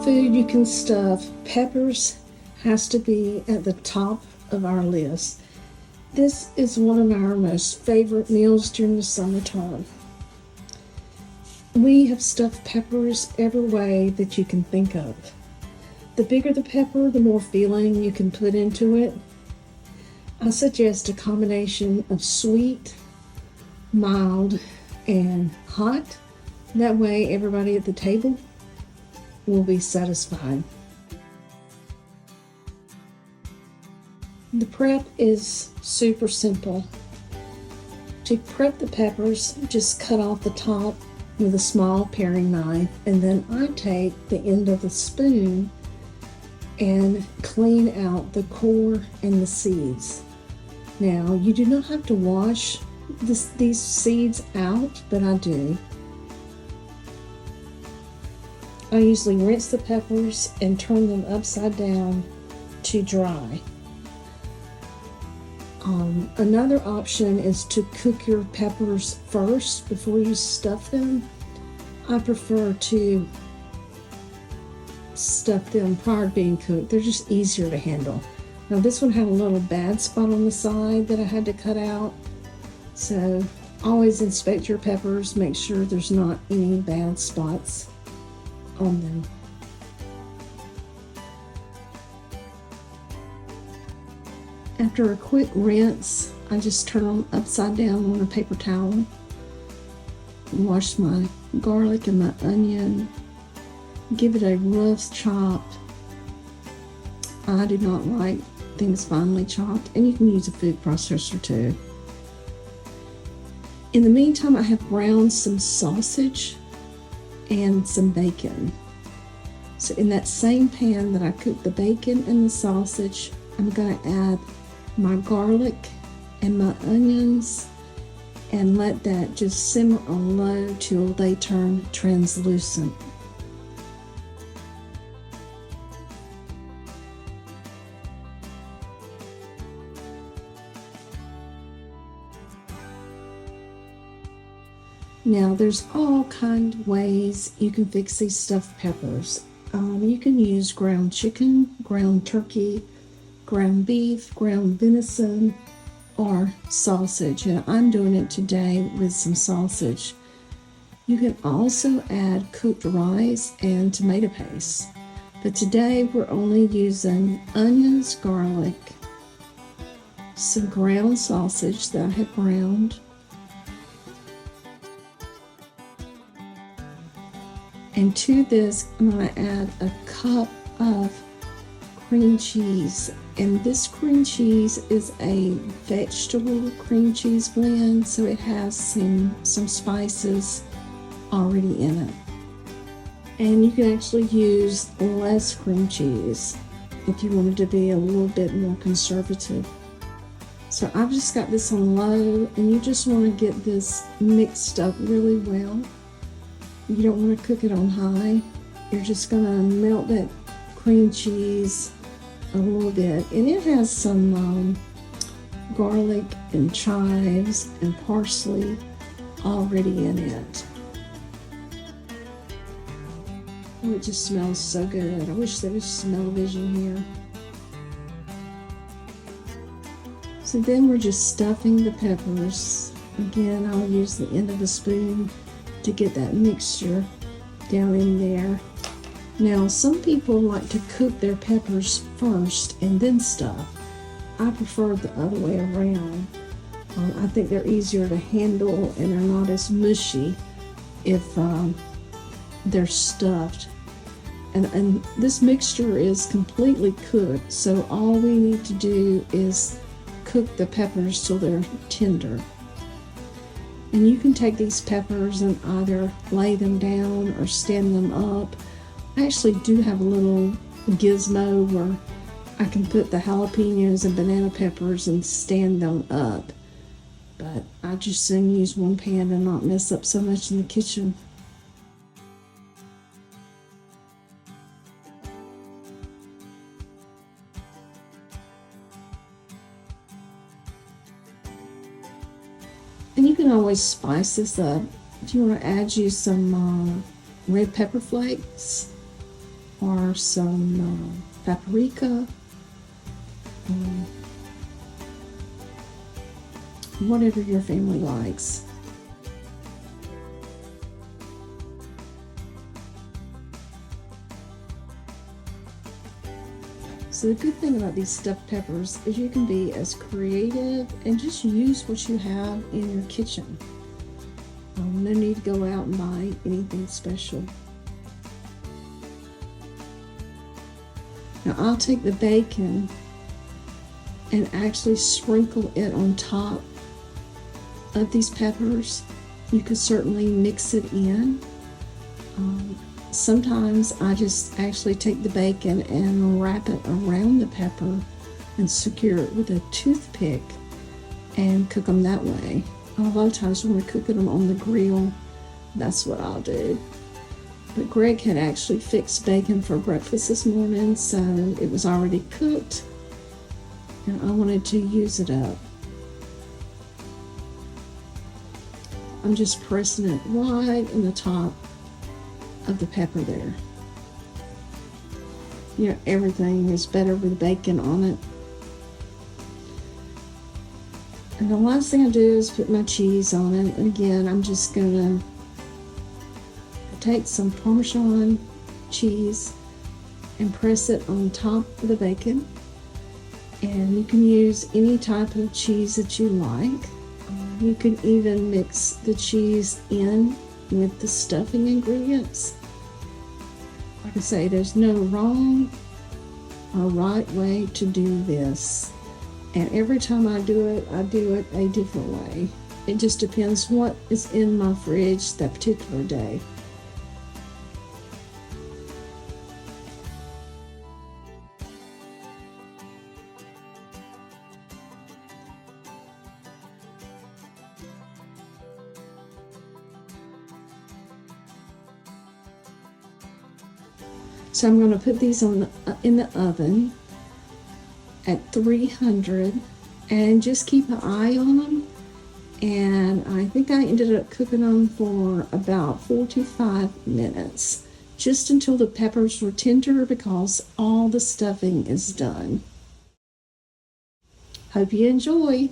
food you can stuff, peppers has to be at the top of our list. This is one of our most favorite meals during the summertime. We have stuffed peppers every way that you can think of. The bigger the pepper, the more filling you can put into it. I suggest a combination of sweet, mild, and hot. That way everybody at the table will be satisfied. The prep is super simple. To prep the peppers, just cut off the top with a small paring knife, and then I take the end of the spoon and clean out the core and the seeds. Now, you do not have to wash these seeds out, but I do. I usually rinse the peppers and turn them upside down to dry. Another option is to cook your peppers first before you stuff them. I prefer to stuff them prior to being cooked. They're just easier to handle. Now this one had a little bad spot on the side that I had to cut out. So always inspect your peppers, make sure there's not any bad spots on them. After a quick rinse, I just turn them upside down on a paper towel. Wash my garlic and my onion. Give it a rough chop. I do not like things finely chopped, and you can use a food processor too. In the meantime, I have browned some sausage and some bacon. So in that same pan that I cooked the bacon and the sausage, I'm going to add my garlic and my onions and let that just simmer on low till they turn translucent. Now there's all kind of ways you can fix these stuffed peppers. You can use ground chicken, ground turkey, ground beef, ground venison, or sausage. And I'm doing it today with some sausage. You can also add cooked rice and tomato paste. But today we're only using onions, garlic, some ground sausage that I have browned, and to this, I'm going to add a cup of cream cheese. And this cream cheese is a vegetable cream cheese blend, so it has some spices already in it. And you can actually use less cream cheese if you wanted to be a little bit more conservative. So I've just got this on low, and you just want to get this mixed up really well. You don't want to cook it on high. You're just going to melt that cream cheese a little bit. And it has some garlic and chives and parsley already in it. Oh, it just smells so good. I wish there was smell-o-vision here. So then we're just stuffing the peppers. Again, I'll use the end of the spoon to get that mixture down in there. Now, some people like to cook their peppers first and then stuff. I prefer the other way around. I think they're easier to handle and they're not as mushy if they're stuffed. And this mixture is completely cooked, so all we need to do is cook the peppers till they're tender. And you can take these peppers and either lay them down or stand them up. I actually do have a little gizmo where I can put the jalapenos and banana peppers and stand them up. But I just soon use one pan and not mess up so much in the kitchen. And you can always spice this up. If you want to add you some red pepper flakes, or some paprika, whatever your family likes. So the good thing about these stuffed peppers is you can be as creative and just use what you have in your kitchen. No need to go out and buy anything special. Now I'll take the bacon and actually sprinkle it on top of these peppers. You could certainly mix it in. Sometimes I just actually take the bacon and wrap it around the pepper and secure it with a toothpick and cook them that way. A lot of times when we're cooking them on the grill, that's what I'll do. But Greg had actually fixed bacon for breakfast this morning, so it was already cooked, and I wanted to use it up. I'm just pressing it right in the top of the pepper there. You know, everything is better with bacon on it. And the last thing I do is put my cheese on it. And again, I'm just gonna take some Parmesan cheese and press it on top of the bacon. And you can use any type of cheese that you like. You can even mix the cheese in with the stuffing ingredients. Like I say, there's no wrong or right way to do this. And every time I do it a different way. It just depends what is in my fridge that particular day. So I'm going to put these in the oven at 300 and just keep an eye on them. And I think I ended up cooking them for about 45 minutes, just until the peppers were tender because all the stuffing is done. Hope you enjoy.